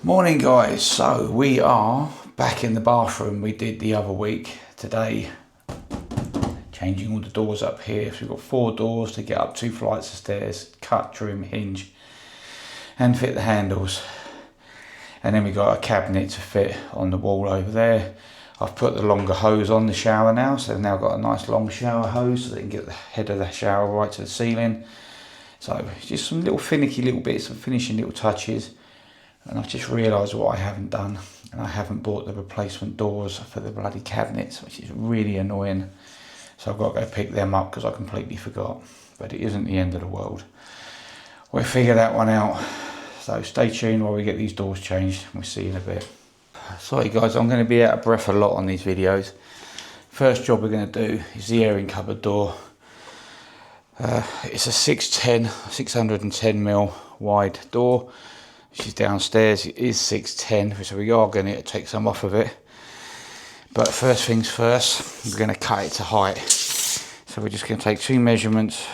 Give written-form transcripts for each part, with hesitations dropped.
Morning guys, so we are back in the bathroom we did the other week. Today, changing all the doors up here. So we've got 4 doors to get up 2 flights of stairs, cut, trim, hinge and fit the handles. And then we got a cabinet to fit on the wall over there. I've put the longer hose on the shower now, so they've now got a nice long shower hose so they can get the head of the shower right to the ceiling. So just some little finicky little bits of finishing little touches. And I've just realised what I haven't done, and I haven't bought the replacement doors for the bloody cabinets, which is really annoying. So I've got to go pick them up because I completely forgot. But it isn't the end of the world. We'll figure that one out. So stay tuned while we get these doors changed. We'll see you in a bit. Sorry guys, I'm going to be out of breath a lot on these videos. First job we're going to do is the airing cupboard door. It's a 610mm wide door. She's downstairs. It is 610, so we are going to take some off of it. But first things first, we're going to cut it to height. So we're just going to take 2 measurements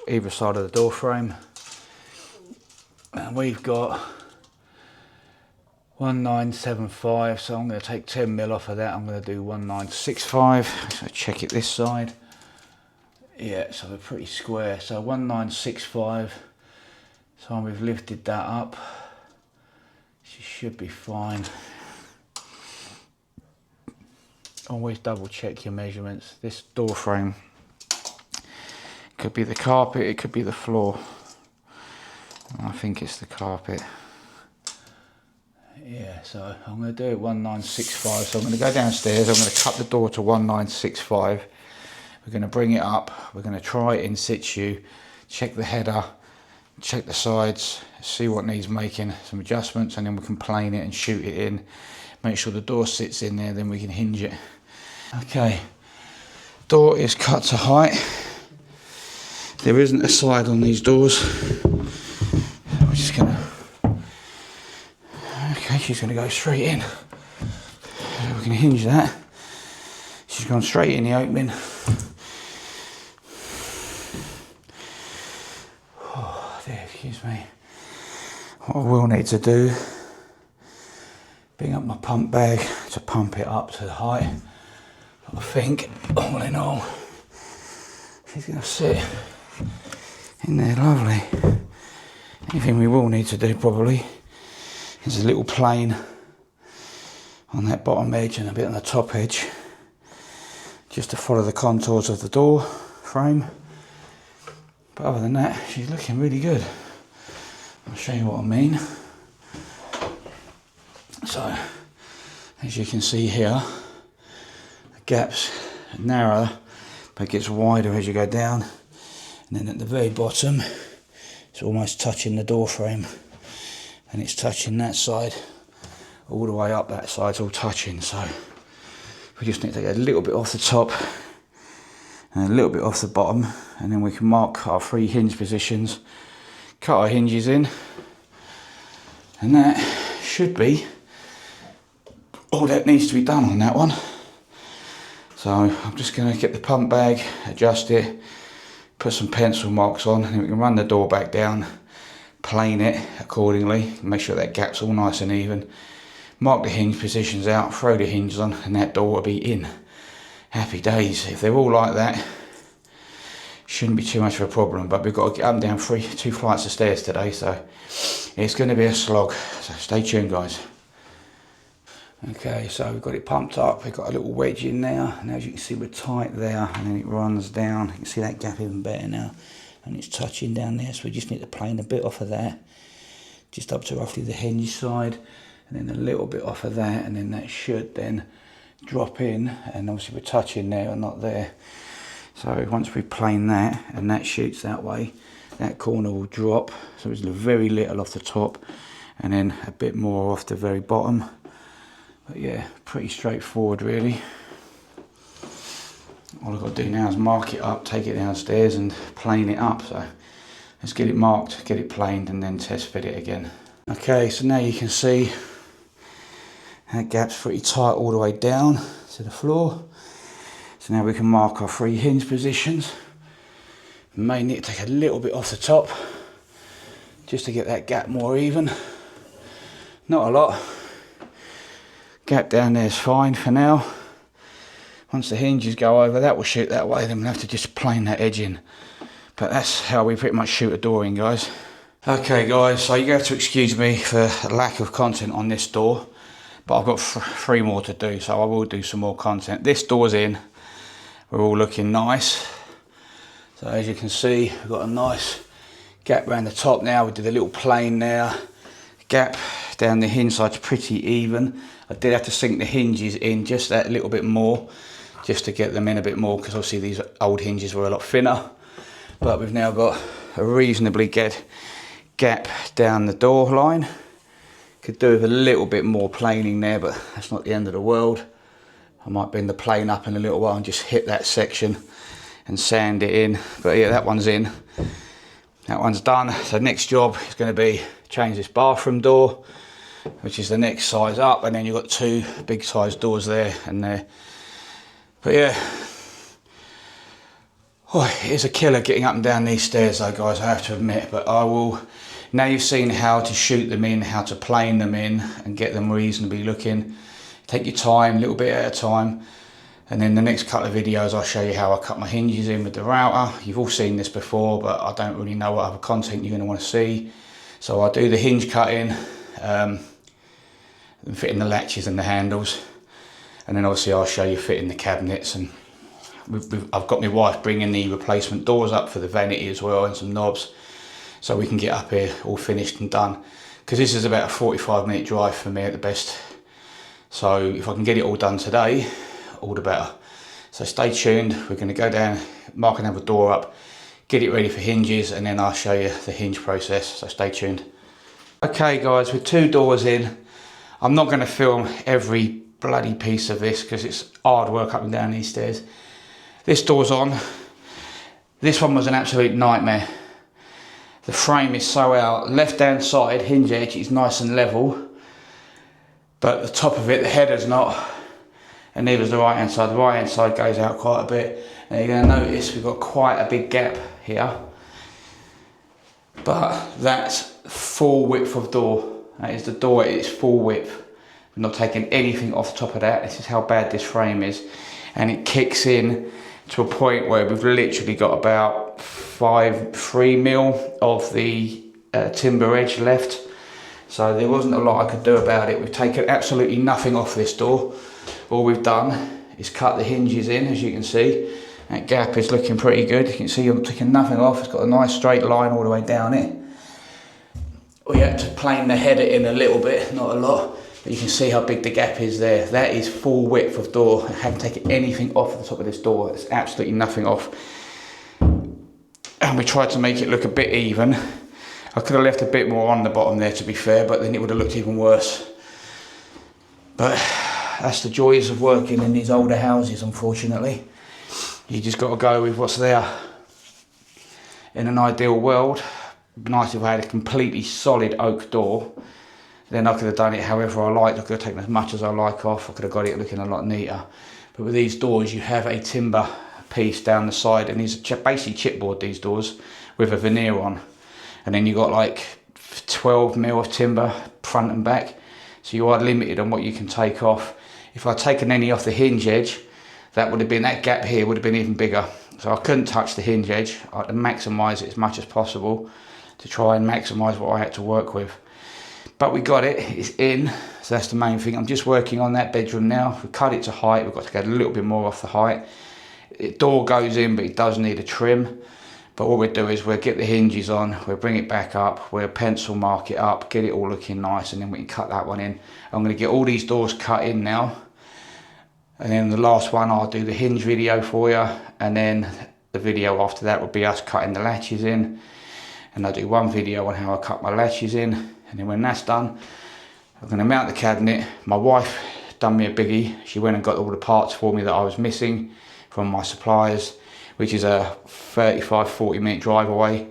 either side of the door frame. And we've got 1975, so I'm going to take 10mm off of that. I'm going to do 1965. So check it this side. Yeah, so we're pretty square. So 1965. So we've lifted that up. She should be fine. Always double check your measurements. This door frame could be the carpet, it could be the floor. I think it's the carpet. Yeah, so I'm going to do it 1965. So I'm going to go downstairs, I'm going to cut the door to 1965. We're going to bring it up, we're going to try it in situ, check the header, check the sides, see what needs making, some adjustments, and then we can plane it and shoot it in. Make sure the door sits in there, then we can hinge it. Okay, door is cut to height. There isn't a side on these doors. We're just gonna, okay, she's gonna go straight in. We can hinge that. She's gone straight in the opening. Excuse me. What I will need to do, bring up my pump bag to pump it up to the height. But I think, all in all, she's going to sit in there lovely. Anything we will need to do probably is a little plane on that bottom edge and a bit on the top edge, just to follow the contours of the door frame. But other than that, she's looking really good. I'll show you what I mean. So, as you can see here, the gap's narrow, but it gets wider as you go down. And then at the very bottom, it's almost touching the door frame. And it's touching that side, all the way up that side's all touching. So, we just need to get a little bit off the top, and a little bit off the bottom, and then we can mark our 3 hinge positions, cut our hinges in, and that should be all that needs to be done on that one. So I'm just going to get the pump bag, adjust it, put some pencil marks on, and then we can run the door back down, plane it accordingly, make sure that gap's all nice and even, mark the hinge positions out, throw the hinges on, and that door will be in. Happy days. If they're all like that, shouldn't be too much of a problem, but we've got to get up and down 2 flights of stairs today, so it's going to be a slog. So stay tuned guys. Okay, so we've got it pumped up, we've got a little wedge in there, and as you can see we're tight there, and then it runs down. You can see that gap even better now, and it's touching down there, so we just need to plane a bit off of that, just up to roughly the hinge side, and then a little bit off of that, and then that should then drop in, and obviously we're touching there and not there. So once we plane that and that shoots that way, that corner will drop, so there's very little off the top and then a bit more off the very bottom. But yeah, pretty straightforward really. All I've got to do now is mark it up, take it downstairs and plane it up. So let's get it marked, get it planed, and then test fit it again. Okay, so now you can see that gap's pretty tight all the way down to the floor. So now we can mark our 3 hinge positions. We may need to take a little bit off the top just to get that gap more even. Not a lot. Gap down there is fine for now. Once the hinges go over, that will shoot that way, then we'll have to just plane that edge in. But that's how we pretty much shoot a door in, guys. Okay guys, so you have to excuse me for lack of content on this door, but I've got 3 more to do, so I will do some more content. This door's in, we're all looking nice. So as you can see, we've got a nice gap around the top now. We did a little plane there. Gap down the hinge side's pretty even. I did have to sink the hinges in just that little bit more, just to get them in a bit more, because obviously these old hinges were a lot thinner. But we've now got a reasonably good gap down the door line. Could do with a little bit more planing there, but that's not the end of the world. I might bring the plane up in a little while and just hit that section and sand it in. But yeah, that one's in. That one's done. So next job is going to be change this bathroom door, which is the next size up, and then you've got 2 big size doors there and there. But yeah, it is a killer getting up and down these stairs though, guys, I have to admit. But I will, now you've seen how to shoot them in, how to plane them in and get them reasonably looking. Take your time, a little bit at a time. And then the next couple of videos I'll show you how I cut my hinges in with the router. You've all seen this before, but I don't really know what other content you're going to want to see. So I'll do the hinge cutting, and fitting the latches and the handles. And then obviously I'll show you fitting the cabinets, and I've got my wife bringing the replacement doors up for the vanity as well, and some knobs, so we can get up here all finished and done. Because this is about a 45-minute drive for me at the best. So if I can get it all done today, all the better. So stay tuned. We're going to go down, mark another door up, get it ready for hinges, and then I'll show you the hinge process. So stay tuned. Okay guys, with 2 doors in, I'm not going to film every bloody piece of this because it's hard work up and down these stairs. This door's on. This one was an absolute nightmare. The frame is so out. Left hand side hinge edge is nice and level, but the top of it, the header's not, and neither is the right hand side. The right hand side goes out quite a bit. Now you're going to notice we've got quite a big gap here, but that's full width of door. That is the door, it's full width. We're not taking anything off the top of that. This is how bad this frame is. And it kicks in to a point where we've literally got about 3 mil of the timber edge left. So there wasn't a lot I could do about it. We've taken absolutely nothing off this door. All we've done is cut the hinges in, as you can see. That gap is looking pretty good. You can see I'm taking nothing off. It's got a nice straight line all the way down it. We had to plane the header in a little bit, not a lot. But you can see how big the gap is there. That is full width of door. I haven't taken anything off the top of this door. There's absolutely nothing off. And we tried to make it look a bit even. I could have left a bit more on the bottom there, to be fair, but then it would have looked even worse. But that's the joys of working in these older houses, unfortunately. You just got to go with what's there. In an ideal world, it'd be nice if I had a completely solid oak door. Then I could have done it however I liked. I could have taken as much as I like off. I could have got it looking a lot neater. But with these doors, you have a timber piece down the side, and these are basically chipboard, these doors, with a veneer on. And then you got like 12 mil of timber front and back. So you are limited on what you can take off. If I'd taken any off the hinge edge, that would have been, that gap here would have been even bigger. So I couldn't touch the hinge edge. I had to maximise it as much as possible to try and maximise what I had to work with. But we got it, it's in, so that's the main thing. I'm just working on that bedroom now. We cut it to height, we've got to get a little bit more off the height. The door goes in, but it does need a trim. But what we'll do is we'll get the hinges on, we'll bring it back up, we'll pencil mark it up, get it all looking nice, and then we can cut that one in. I'm going to get all these doors cut in now. And then the last one, I'll do the hinge video for you. And then the video after that will be us cutting the latches in. And I'll do one video on how I cut my latches in. And then when that's done, I'm going to mount the cabinet. My wife done me a biggie. She went and got all the parts for me that I was missing from my suppliers, which is a 35-40 minute drive away.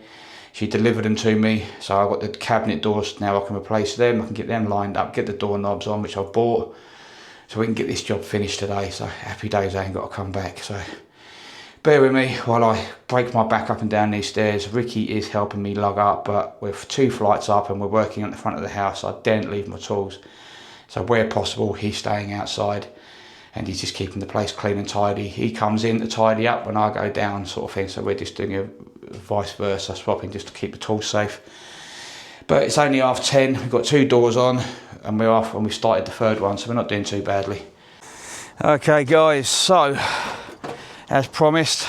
She delivered them to me, so I've got the cabinet doors now. I can replace them, I can get them lined up, get the door knobs on, which I've bought, so we can get this job finished today. So happy days, I ain't got to come back. So bear with me while I break my back up and down these stairs. Ricky is helping me lug up, but we're 2 flights up and we're working at the front of the house. I daren't leave my tools. So where possible, he's staying outside and he's just keeping the place clean and tidy. He comes in to tidy up when I go down, sort of thing. So we're just doing a vice versa, swapping just to keep the tools safe. But it's only 10:30. We've got 2 doors on and we're off, and we started the 3rd one, so we're not doing too badly. Okay guys, so as promised,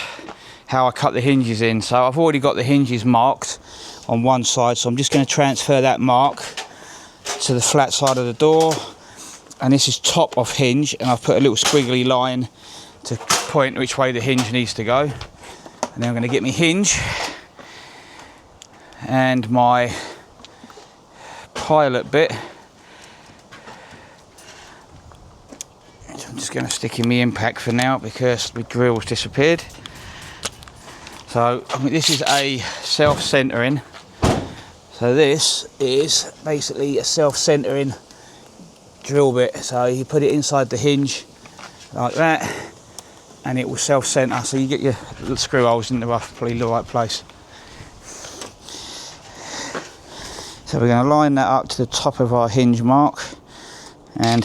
how I cut the hinges in. So I've already got the hinges marked on one side, so I'm just going to transfer that mark to the flat side of the door, and this is top of hinge, and I've put a little squiggly line to point which way the hinge needs to go. And then I'm going to get my hinge and my pilot bit. So I'm just going to stick in my impact for now because the grill's disappeared. So I mean, this is a self-centering. So this is basically a self-centering drill bit. So you put it inside the hinge like that, and it will self-center. So you get your little screw holes in the roughly the right place. So we're going to line that up to the top of our hinge mark, and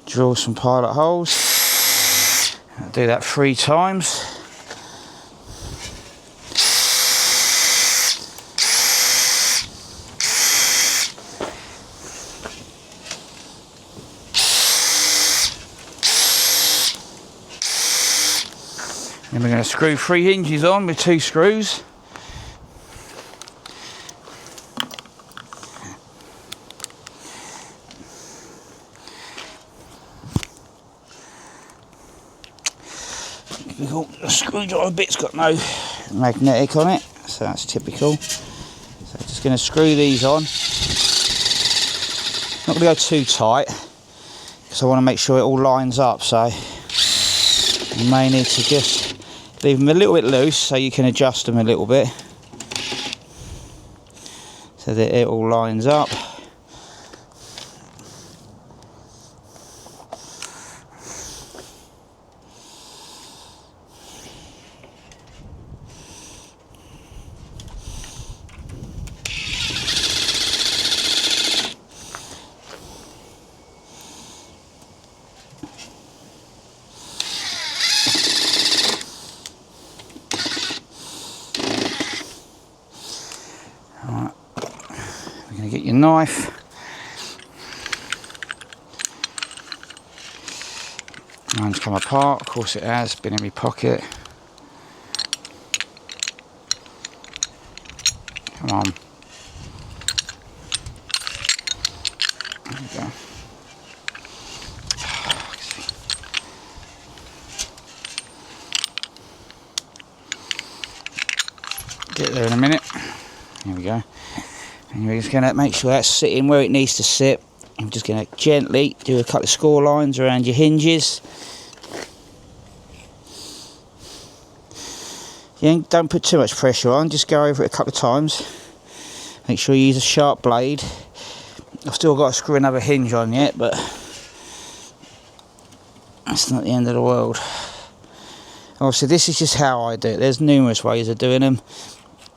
drill some pilot holes. I'll do that 3 times. Then we're going to screw 3 hinges on with 2 screws. The screwdriver bit's got no magnetic on it, so that's typical. So just going to screw these on. Not going to go too tight because I want to make sure it all lines up, so you may need to just leave them a little bit loose so you can adjust them a little bit so that it all lines up. Get your knife. Mine's come apart, of course it has, been in my pocket. Come on. There we go. Get there in a minute. Here we go. And we're just going to make sure that's sitting where it needs to sit. I'm just going to gently do a couple of score lines around your hinges. Yeah, don't put too much pressure on, just go over it a couple of times. Make sure you use a sharp blade. I've still got to screw another hinge on yet, but that's not the end of the world. Obviously this is just how I do it. There's numerous ways of doing them.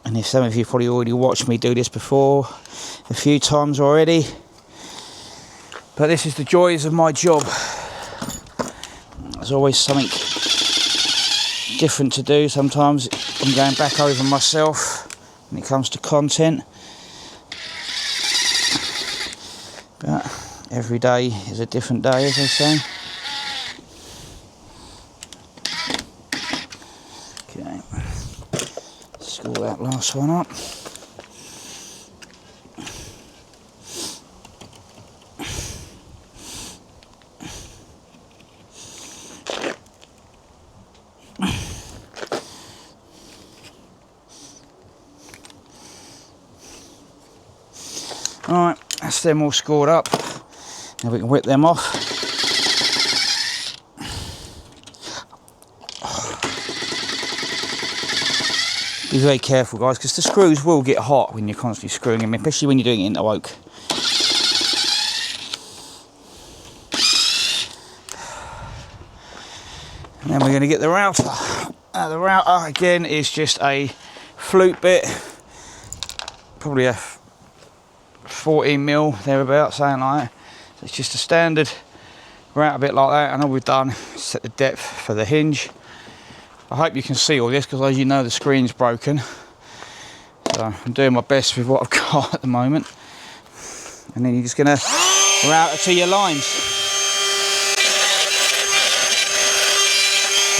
And if some of you probably already watched me do this before a few times already, but this is the joys of my job. There's always something different to do. Sometimes I'm going back over myself when it comes to content, but every day is a different day, as they say. Okay. Screw that last one up. Alright, that's them all scored up. Now we can whip them off. Be very careful, guys, because the screws will get hot when you're constantly screwing them, especially when you're doing it into oak. Then we're going to get the router. The router again is just a flute bit, probably a 14mm thereabouts, something like that. So it's just a standard router bit like that, and all we've done is set the depth for the hinge. I hope you can see all this, because as you know the screen's broken. So I'm doing my best with what I've got at the moment. And then you're just going to route it to your lines.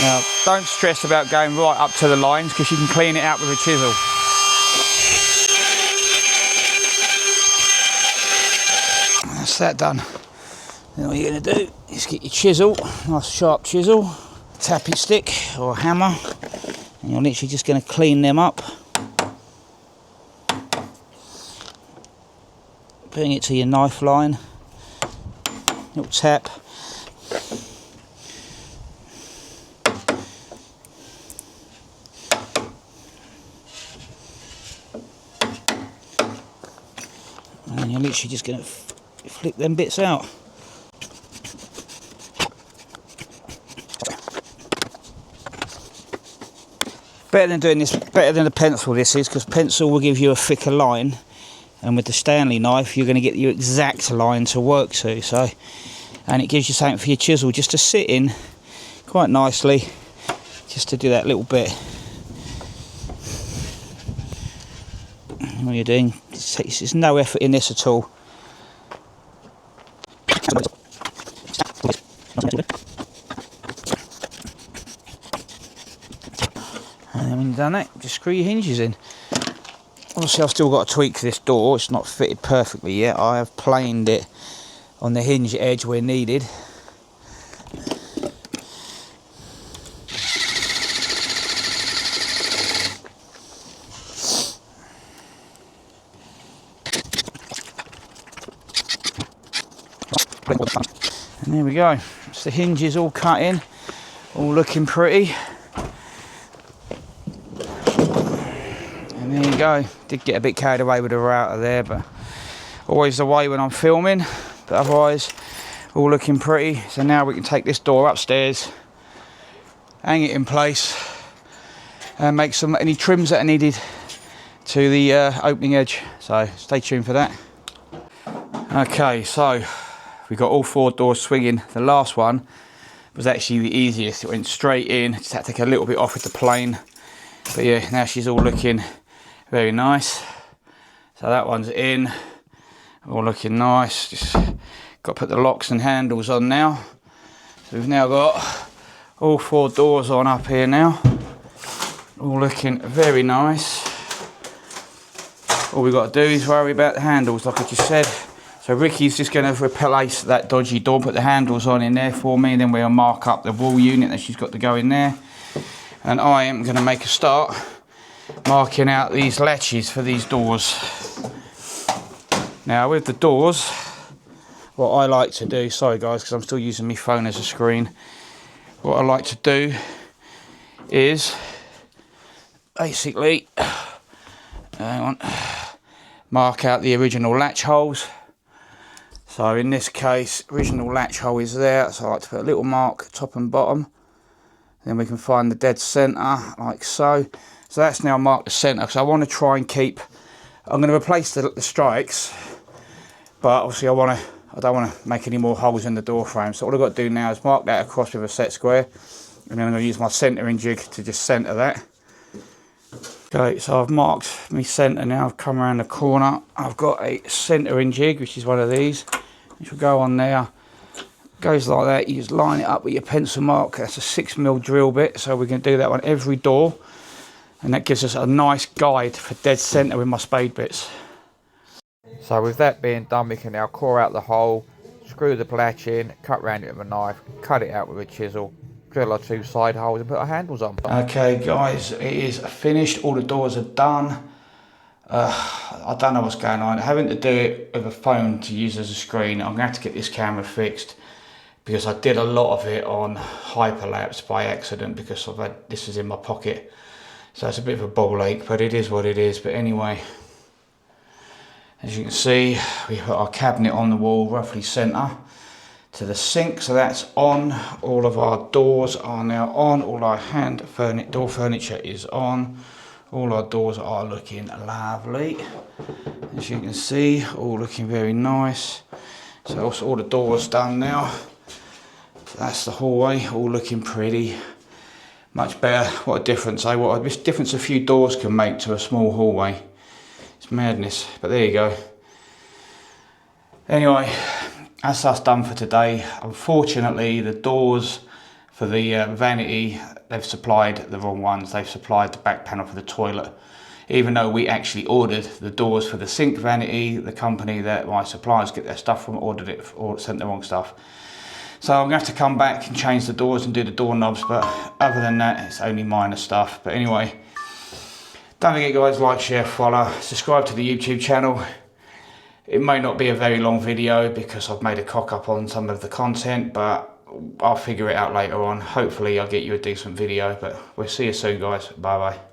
Now, don't stress about going right up to the lines, because you can clean it out with a chisel. That's that done. Then all you're going to do is get your chisel, nice sharp chisel, tappy stick or hammer, and you're literally just going to clean them up. Bring it to your knife line, little tap. And you're literally just going to flick them bits out. Better than doing this, better than a pencil this is, because pencil will give you a thicker line, and with the Stanley knife you're going to get your exact line to work to. So, and it gives you something for your chisel just to sit in quite nicely, just to do that little bit. And what you're doing, there's no effort in this at all. And then when you've done that, just screw your hinges in. Obviously I've still got to tweak this door, it's not fitted perfectly yet. I have planed it on the hinge edge where needed. And there we go, so the hinges all cut in, all looking pretty. And there you go, did get a bit carried away with the router there, but always the way when I'm filming. But otherwise, all looking pretty. So now we can take this door upstairs, hang it in place, and make any trims that are needed to the opening edge. So stay tuned for that. Okay, so we got all 4 doors swinging. The last one was actually the easiest. It went straight in, just had to take a little bit off with the plane. But yeah, now she's all looking very nice. So that one's in, all looking nice. Just got to put the locks and handles on now. So we've now got all 4 doors on up here now, all looking very nice. All we've got to do is worry about the handles, like I just said. So Ricky's just going to replace that dodgy door, put the handles on in there for me, and then we'll mark up the wall unit that she's got to go in there. And I am going to make a start marking out these latches for these doors. Now with the doors, what I like to do, sorry guys because I'm still using my phone as a screen, what I like to do is basically mark out the original latch holes. So in this case, original latch hole is there, so I like to put a little mark top and bottom. Then we can find the dead centre, like so. So that's now marked the centre, because I want to try and keep, I'm going to replace the strikes, but obviously I don't want to make any more holes in the door frame. So all I've got to do now is mark that across with a set square, and then I'm going to use my centering jig to just centre that. Okay, so I've marked my centre now, I've come around the corner, I've got a centering jig, which is one of these, which will go on there. Goes like that, you just line it up with your pencil mark. That's a 6mm drill bit, so we can do that on every door, and that gives us a nice guide for dead centre with my spade bits. So with that being done, we can now core out the hole, screw the latch in, cut round it with a knife, cut it out with a chisel, drill our 2 side holes and put our handles on. Okay guys, it is finished, all the doors are done. I don't know what's going on, having to do it with a phone to use as a screen. I'm going to have to get this camera fixed, because I did a lot of it on hyperlapse by accident, because this was in my pocket. So it's a bit of a ball ache, but it is what it is. But anyway, as you can see, we put our cabinet on the wall roughly centre. to the sink, so that's on. All of our doors are now on. All our door furniture is on. All our doors are looking lovely. As you can see, all looking very nice. So also all the doors done now. So that's the hallway, all looking pretty. Much better. What a difference, eh? What a difference a few doors can make to a small hallway. It's madness, but there you go. Anyway, that's us done for today. Unfortunately, the doors for the vanity, they've supplied the wrong ones. They've supplied the back panel for the toilet. Even though we actually ordered the doors for the sink vanity, the company that my suppliers get their stuff from ordered it or sent the wrong stuff. So I'm going to have to come back and change the doors and do the doorknobs, but other than that, it's only minor stuff. But anyway, don't forget guys, like, share, follow, subscribe to the YouTube channel. It may not be a very long video because I've made a cock up on some of the content, but I'll figure it out later on. Hopefully I'll get you a decent video, but we'll see you soon guys. Bye bye.